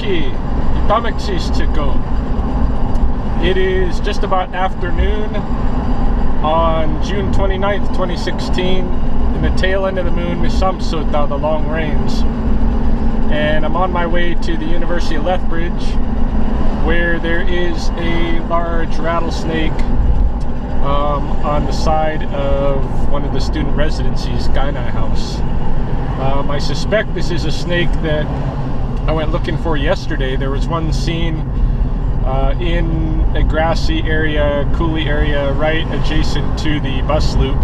Itoki, Itamexichiko. It is just about afternoon on June 29th, 2016, in the tail end of the moon, Misamsuta, the long rains. And I'm on my way to the University of Lethbridge, where there is a large rattlesnake on the side of one of the student residencies, Kainai House. I suspect this is a snake that I went looking for yesterday. There was one seen in a grassy area, coulee area, right adjacent to the bus loop.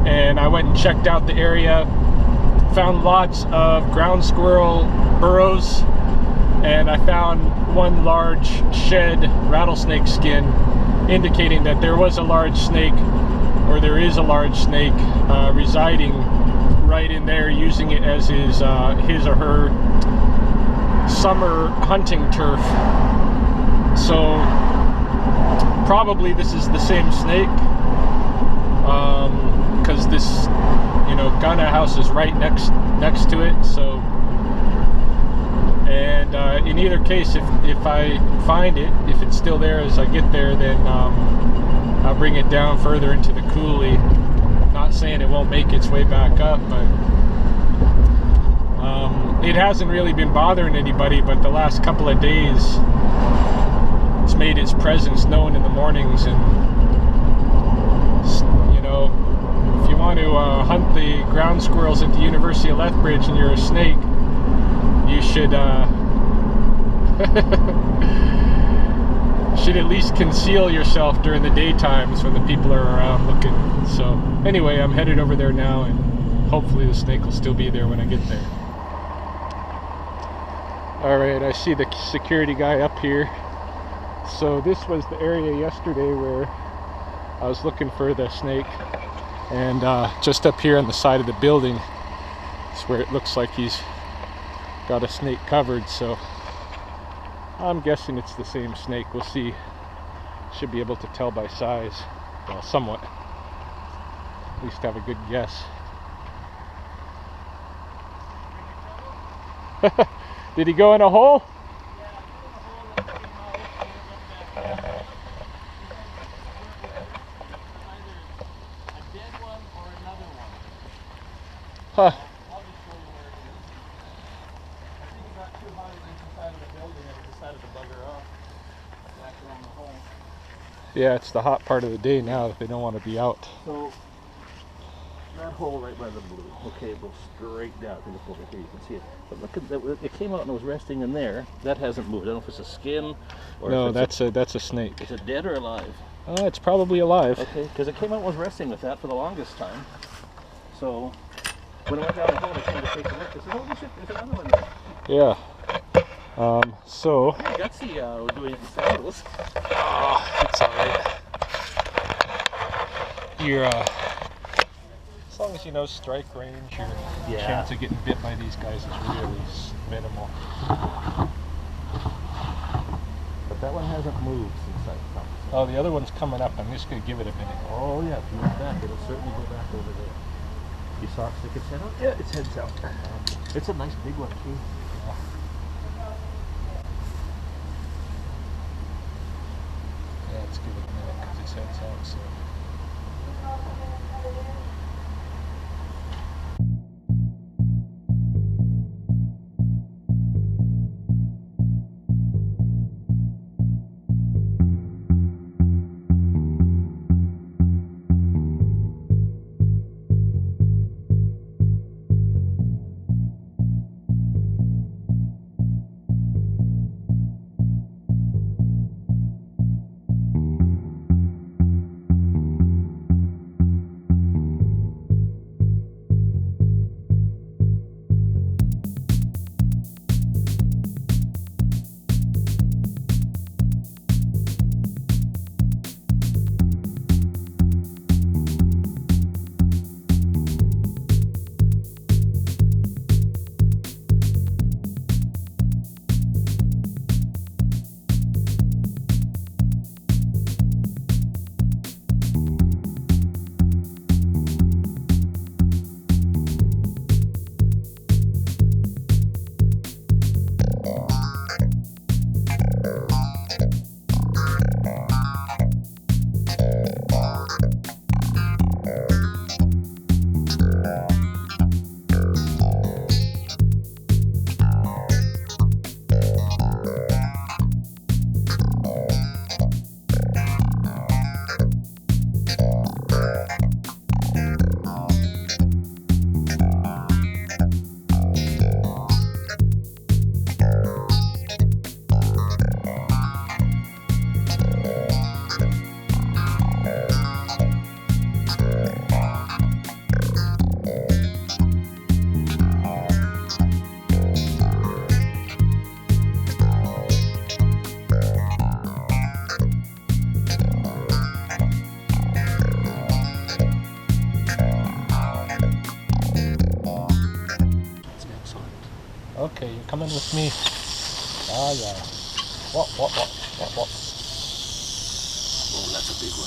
And I went and checked out the area, found lots of ground squirrel burrows, and I found one large shed rattlesnake skin, indicating that there was a large snake, or there is a large snake residing right in there, using it as his or her summer hunting turf. So probably this is the same snake, because this, Kainai House is right next to it. So, and in either case, if I find it, if it's still there as I get there, then I'll bring it down further into the coulee. Not saying it won't make its way back up, but it hasn't really been bothering anybody. But the last couple of days, it's made its presence known in the mornings. And if you want to hunt the ground squirrels at the University of Lethbridge and you're a snake, you should should at least conceal yourself during the daytimes when the people are around looking. So anyway, I'm headed over there now, and hopefully the snake will still be there when I get there. Alright, I see the security guy up here. So this was the area yesterday where I was looking for the snake, and just up here on the side of the building is where it looks like he's got a snake covered. So I'm guessing it's the same snake. We'll see. Should be able to tell by size, well, somewhat. At least have a good guess. Did he go in a hole? Huh. I'll just show you where it is. I think it got too hot against the side of the building and it decided to bugger off back around the hole. Yeah, it's the hot part of the day now that they don't want to be out. So, that hole right by the blue, okay, it goes straight down. I think it's over here, you can see it. But look at that, it came out and it was resting in there. That hasn't moved. I don't know if it's a skin or no, if that's a snake. Is it dead or alive? It's probably alive. Okay, because it came out and was resting with that for the longest time. So, when I went down the hole, I came to take a look. I said, holy shit, there's another one there. Yeah. So. Gutsy doing it in sandals. Oh, it's alright. You're, as long as you know strike range, your chance of getting bit by these guys is really minimal. But that one hasn't moved since I found it. Oh, the other one's coming up. I'm just going to give it a minute. Oh yeah, if you look back, it'll certainly go back over there. You saw it stick its head out? Yeah, its head's out. It's a nice big one too. Yeah, let's give it a minute because its head's out. So. Okay, you're coming with me. Ah, yeah. Whoa, whoa, whoa, whoa, whoa. Oh, that's a big one.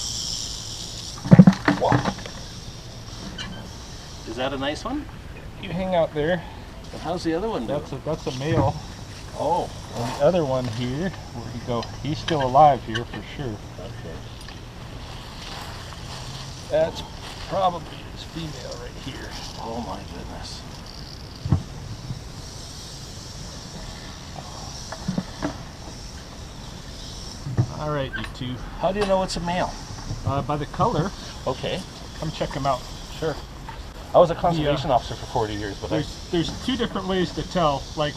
Whoa. Is that a nice one? You hang out there. And how's the other one doing? That's a male. Oh. And the other one here, where he go? He's still alive here for sure. Okay. That's probably his female right here. Oh my goodness. All right, you two. How do you know it's a male? By the color. Okay. Come check him out. Sure. I was a conservation officer for 40 years, but there's two different ways to tell. Like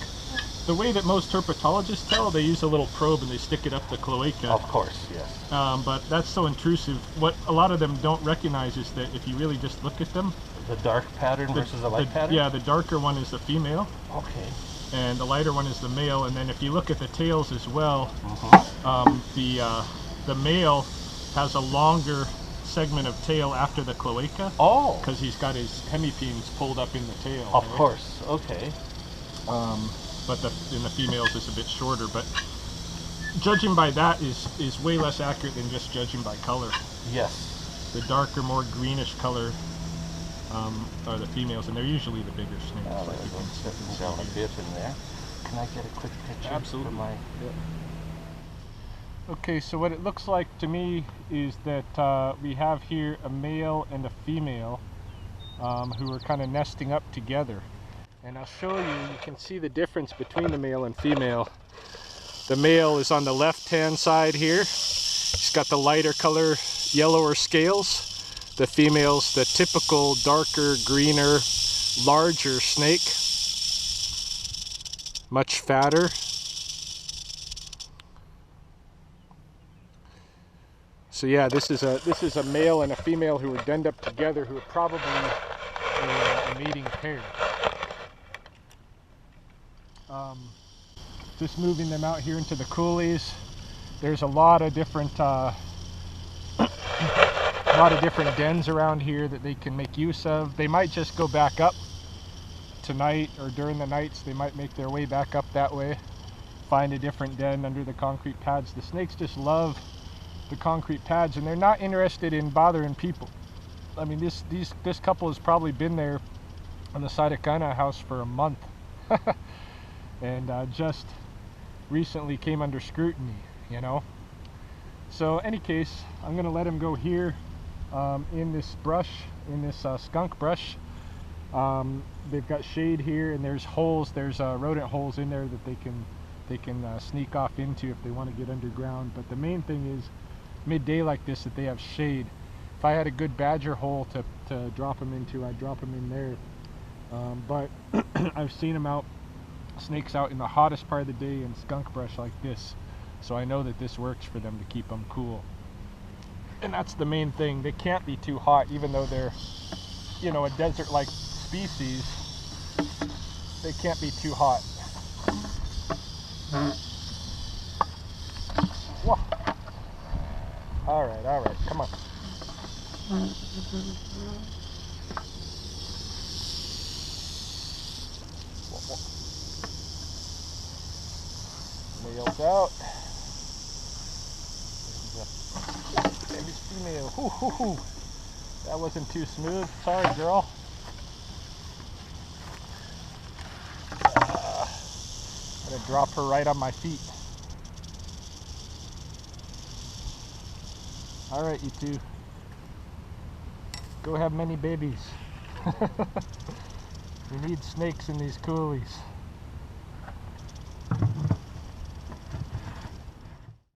the way that most herpetologists tell, they use a little probe and they stick it up the cloaca. Of course, yes. But that's so intrusive. What a lot of them don't recognize is that if you really just look at them, the dark pattern versus the light pattern? Yeah, the darker one is the female. Okay. And the lighter one is the male. And then if you look at the tails as well, the male has a longer segment of tail after the cloaca. Oh. Because he's got his hemipenes pulled up in the tail. Of course. Okay. But in the females is a bit shorter. But judging by that is way less accurate than just judging by color. Yes. The darker, more greenish color are the females, and they're usually the bigger snakes. Oh, like I'm stepping down a bit in there. Can I get a quick picture? Absolutely. For my... Okay, so what it looks like to me is that we have here a male and a female who are kind of nesting up together. And I'll show you, you can see the difference between the male and female. The male is on the left-hand side here. He's got the lighter color, yellower scales. The female's the typical darker, greener, larger snake. Much fatter. So yeah, this is a male and a female who are denned up together, who are probably a mating pair. Just moving them out here into the coulees. There's a lot of different dens around here that they can make use of. They might just go back up tonight, or during the nights they might make their way back up that way, find a different den under the concrete pads. The snakes just love the concrete pads, and they're not interested in bothering people. I mean, this couple has probably been there on the side of Kainai House for a month and just recently came under scrutiny, you know. So any case, I'm gonna let him go here in this brush, in this skunk brush. They've got shade here, and there's holes, there's rodent holes in there that they can sneak off into if they want to get underground. But the main thing is midday like this, that they have shade. If I had a good badger hole to drop them into, I'd drop them in there. But I've seen them out, snakes out in the hottest part of the day in skunk brush like this. So I know that this works for them to keep them cool. And that's the main thing. They can't be too hot, even though they're, you know, a desert-like species. They can't be too hot. Whoa. All right, come on. Male's out. Baby's female. Hoo, hoo, hoo. That wasn't too smooth. Sorry, girl. I'm gonna drop her right on my feet. All right, you two. Go have many babies. We need snakes in these coulees.